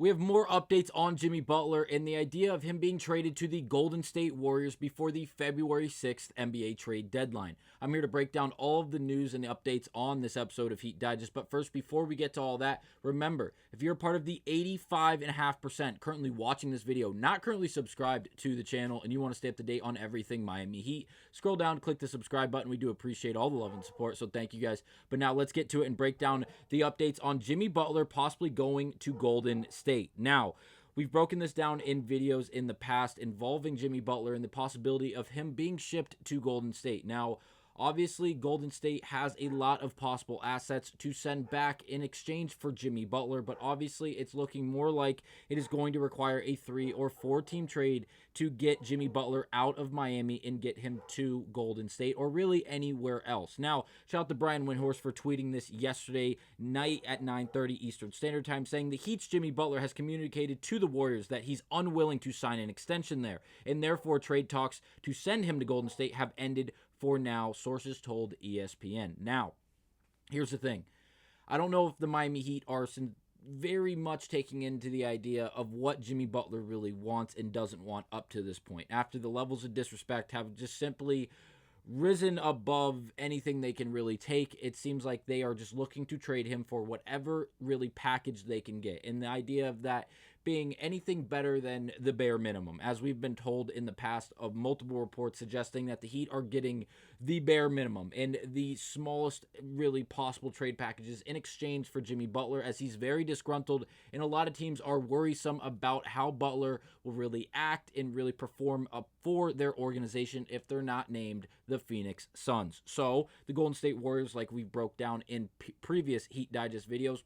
We have more updates on Jimmy Butler and the idea of him being traded to the Golden State Warriors before the February 6th NBA trade deadline. I'm here to break down all of the news and the updates on this episode of Heat Digest. But first, before we get to all that, remember, if you're part of the 85.5% currently watching this video, not currently subscribed to the channel, and you want to stay up to date on everything Miami Heat, scroll down, click the subscribe button. We do appreciate all the love and support, so thank you guys. But now let's get to it and break down the updates on Jimmy Butler possibly going to Golden State. Now, we've broken this down in videos in the past involving Jimmy Butler and the possibility of him being shipped to Golden State. Now, obviously, Golden State has a lot of possible assets to send back in exchange for Jimmy Butler, but obviously it's looking more like it is going to require a 3 or 4 team trade to get Jimmy Butler out of Miami and get him to Golden State or really anywhere else. Now, shout out to Brian Windhorst for tweeting this yesterday night at 9:30 Eastern Standard Time, saying the Heat's Jimmy Butler has communicated to the Warriors that he's unwilling to sign an extension there, and therefore trade talks to send him to Golden State have ended for now, sources told ESPN. Now, here's the thing. I don't know if the Miami Heat are very much taking into the idea of what Jimmy Butler really wants and doesn't want up to this point, after the levels of disrespect have just simply risen above anything they can really take. It seems like they are just looking to trade him for whatever really package they can get. And the idea of that being anything better than the bare minimum, as we've been told in the past of multiple reports suggesting that the Heat are getting the bare minimum and the smallest really possible trade packages in exchange for Jimmy Butler, as he's very disgruntled, and a lot of teams are worrisome about how Butler will really act and really perform up for their organization if they're not named the Phoenix Suns. So the Golden State Warriors, like we broke down in previous Heat Digest videos,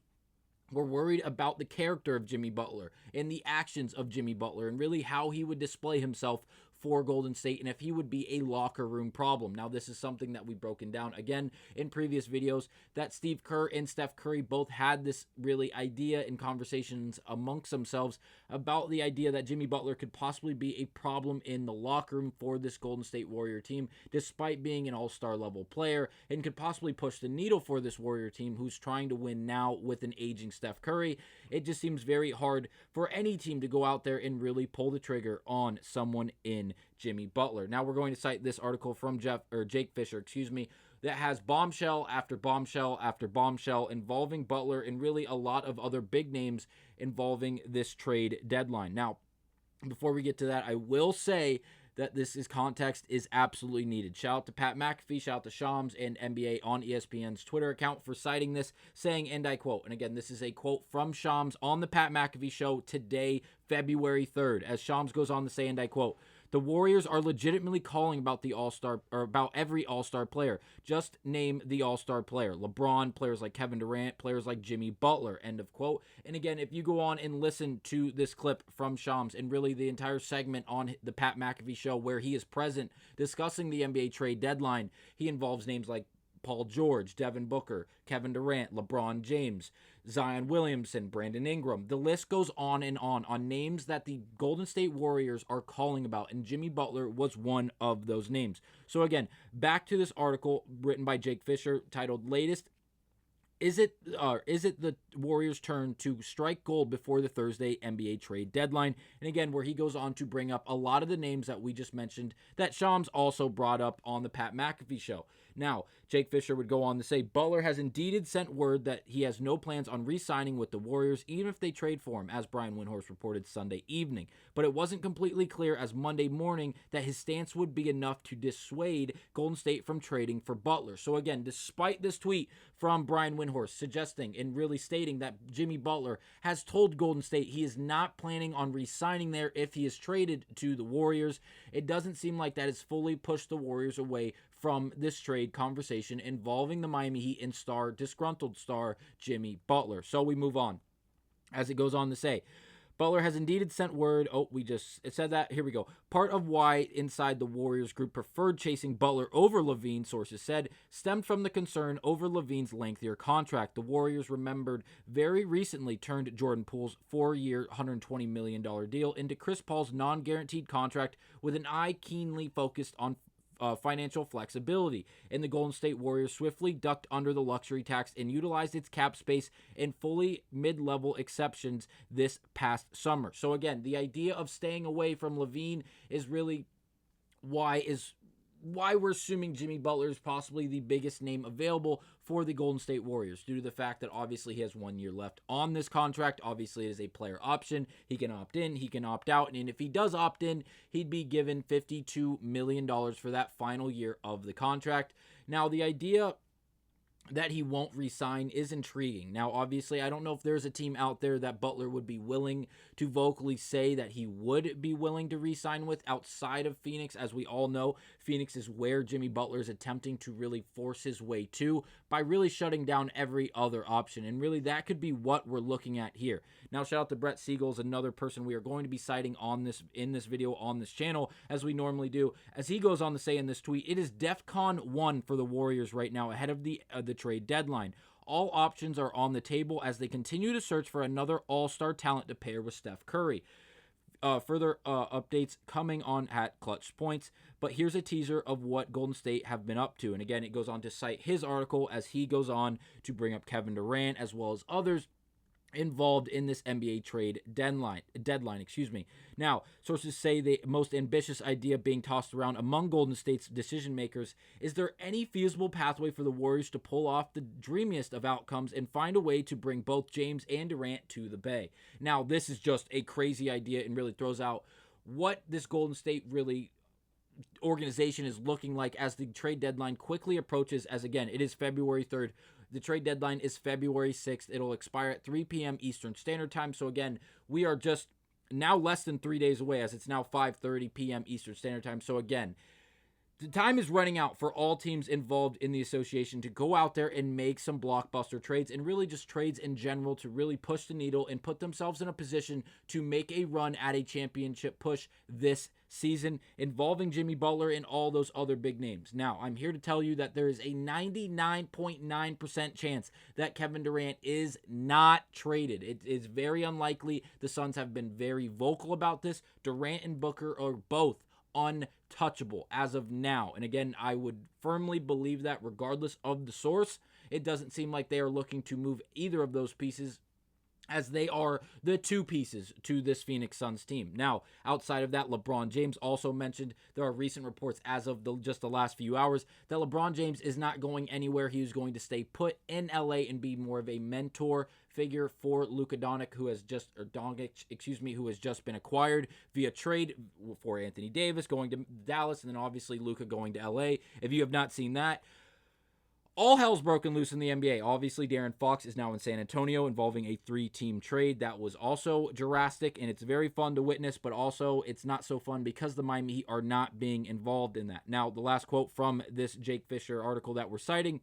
we're worried about the character of Jimmy Butler and the actions of Jimmy Butler and really how he would display himself for Golden State and if he would be a locker room problem. Now, this is something that we've broken down again in previous videos, that Steve Kerr and Steph Curry both had this really idea in conversations amongst themselves about the idea that Jimmy Butler could possibly be a problem in the locker room for this Golden State Warrior team, despite being an all-star level player, and could possibly push the needle for this Warrior team who's trying to win now with an aging Steph Curry. It just seems very hard for any team to go out there and really pull the trigger on someone in Jimmy Butler. Now we're going to cite this article from Jake Fisher, that has bombshell after bombshell after bombshell involving Butler and really a lot of other big names involving this trade deadline. Now, before we get to that, I will say that context is absolutely needed. Shout out to Pat McAfee, shout out to Shams and NBA on ESPN's Twitter account for citing this, saying, and I quote, and again, this is a quote from Shams on the Pat McAfee show today, February 3rd, as Shams goes on to say, and I quote, "The Warriors are legitimately calling about the All-Star, or about every All-Star player. Just name the All-Star player. LeBron, players like Kevin Durant, players like Jimmy Butler," end of quote. And again, if you go on and listen to this clip from Shams and really the entire segment on the Pat McAfee show where he is present discussing the NBA trade deadline, he involves names like Paul George, Devin Booker, Kevin Durant, LeBron James, Zion Williamson, Brandon Ingram. The list goes on names that the Golden State Warriors are calling about, and Jimmy Butler was one of those names. So again, back to this article written by Jake Fisher titled "Latest Is it the Warriors' turn to strike gold before the Thursday NBA trade deadline?" And again, where he goes on to bring up a lot of the names that we just mentioned that Shams also brought up on the Pat McAfee show. Now, Jake Fisher would go on to say, "Butler has indeed sent word that he has no plans on re-signing with the Warriors, even if they trade for him," as Brian Windhorst reported Sunday evening. But it wasn't completely clear as Monday morning that his stance would be enough to dissuade Golden State from trading for Butler. So again, despite this tweet from Brian Windhorst suggesting and really stating that Jimmy Butler has told Golden State he is not planning on re-signing there if he is traded to the Warriors, it doesn't seem like that has fully pushed the Warriors away from this trade conversation involving the Miami Heat and disgruntled star Jimmy Butler. So we move on. As it goes on to say, Butler has indeed sent word. It said that. Here we go. Part of why inside the Warriors group preferred chasing Butler over LaVine, sources said, stemmed from the concern over LaVine's lengthier contract. The Warriors, remembered, very recently turned Jordan Poole's 4-year, $120 million deal into Chris Paul's non-guaranteed contract with an eye keenly focused on financial flexibility, and the Golden State Warriors swiftly ducked under the luxury tax and utilized its cap space in fully mid-level exceptions this past summer. So again, the idea of staying away from LaVine is really why we're assuming Jimmy Butler is possibly the biggest name available for the Golden State Warriors, due to the fact that obviously he has 1 year left on this contract. Obviously, it is a player option. He can opt in, he can opt out, and if he does opt in, he'd be given $52 million for that final year of the contract. Now, the idea that he won't re-sign is intriguing. Now, obviously, I don't know if there's a team out there that Butler would be willing to vocally say that he would be willing to re-sign with outside of Phoenix. As we all know, Phoenix is where Jimmy Butler is attempting to really force his way to by really shutting down every other option. And really, that could be what we're looking at here. Now, shout out to Brett Siegels, another person we are going to be citing in this video on this channel, as we normally do. As he goes on to say in this tweet, it is DEFCON 1 for the Warriors right now ahead of the trade deadline. All options are on the table as they continue to search for another all-star talent to pair with Steph Curry. Further updates coming on at Clutch Points, but here's a teaser of what Golden State have been up to. And again, it goes on to cite his article as he goes on to bring up Kevin Durant as well as others involved in this NBA trade deadline. Now, sources say the most ambitious idea being tossed around among Golden State's decision makers is there any feasible pathway for the Warriors to pull off the dreamiest of outcomes and find a way to bring both James and Durant to the Bay. Now, this is just a crazy idea and really throws out what this Golden State really organization is looking like as the trade deadline quickly approaches, as again, it is February 3rd. The trade deadline is February 6th. It'll expire at 3 p.m. Eastern Standard Time. So again, we are just now less than 3 days away, as it's now 5:30 p.m. Eastern Standard Time. So again, the time is running out for all teams involved in the association to go out there and make some blockbuster trades, and really just trades in general to really push the needle and put themselves in a position to make a run at a championship push this season, involving Jimmy Butler and all those other big names. Now, I'm here to tell you that there is a 99.9% chance that Kevin Durant is not traded. It is very unlikely. The Suns have been very vocal about this. Durant and Booker are both untouchable as of now. And again, I would firmly believe that regardless of the source, it doesn't seem like they are looking to move either of those pieces, as they are the two pieces to this Phoenix Suns team. Now, outside of that, LeBron James also mentioned there are recent reports as of just the last few hours that LeBron James is not going anywhere. He is going to stay put in LA and be more of a mentor figure for Luka Doncic, who has just been acquired via trade for Anthony Davis going to Dallas, and then obviously Luka going to LA. If you have not seen that, all hell's broken loose in the NBA. Obviously, De'Aaron Fox is now in San Antonio involving a 3-team trade. That was also drastic, and it's very fun to witness, but also it's not so fun because the Miami Heat are not being involved in that. Now, the last quote from this Jake Fisher article that we're citing: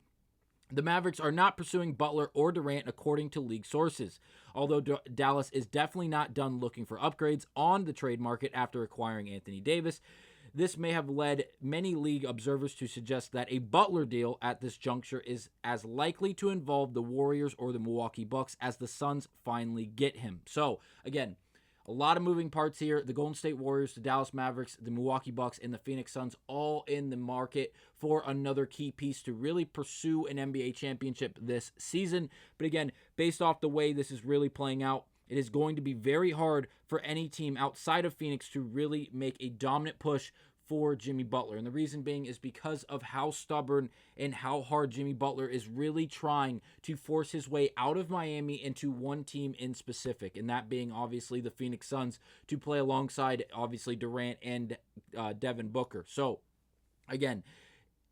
the Mavericks are not pursuing Butler or Durant according to league sources. Although Dallas is definitely not done looking for upgrades on the trade market after acquiring Anthony Davis, this may have led many league observers to suggest that a Butler deal at this juncture is as likely to involve the Warriors or the Milwaukee Bucks as the Suns finally get him. So, again, a lot of moving parts here. The Golden State Warriors, the Dallas Mavericks, the Milwaukee Bucks, and the Phoenix Suns all in the market for another key piece to really pursue an NBA championship this season. But again, based off the way this is really playing out, it is going to be very hard for any team outside of Phoenix to really make a dominant push for Jimmy Butler. And the reason being is because of how stubborn and how hard Jimmy Butler is really trying to force his way out of Miami into one team in specific, and that being obviously the Phoenix Suns, to play alongside obviously Durant and Devin Booker. So again,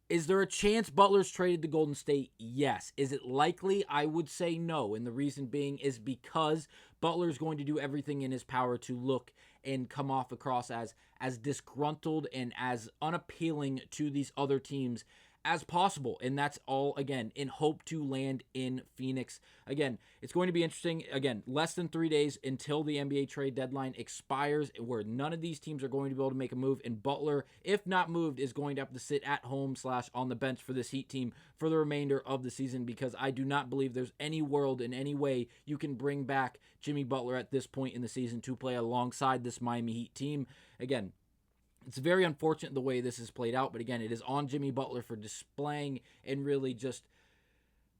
is there a chance Butler's traded to Golden State? Yes. Is it likely? I would say no. And the reason being is because Butler's going to do everything in his power to look and come off across as disgruntled and as unappealing to these other teams as possible. And that's all, again, in hope to land in Phoenix. Again, it's going to be interesting. Again, less than 3 days until the NBA trade deadline expires, where none of these teams are going to be able to make a move. And Butler, if not moved, is going to have to sit at home / on the bench for this Heat team for the remainder of the season, because I do not believe there's any world in any way you can bring back Jimmy Butler at this point in the season to play alongside this Miami Heat team. Again, It's very unfortunate the way this has played out, but again, it is on Jimmy Butler for displaying and really just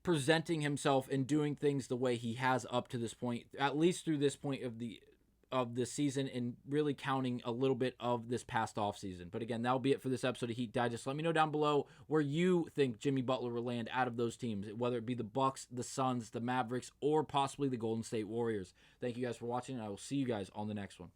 presenting himself and doing things the way he has up to this point, at least through this point of the season, and really counting a little bit of this past offseason. But again, that'll be it for this episode of Heat Digest. Let me know down below where you think Jimmy Butler will land out of those teams, whether it be the Bucks, the Suns, the Mavericks, or possibly the Golden State Warriors. Thank you guys for watching, and I will see you guys on the next one.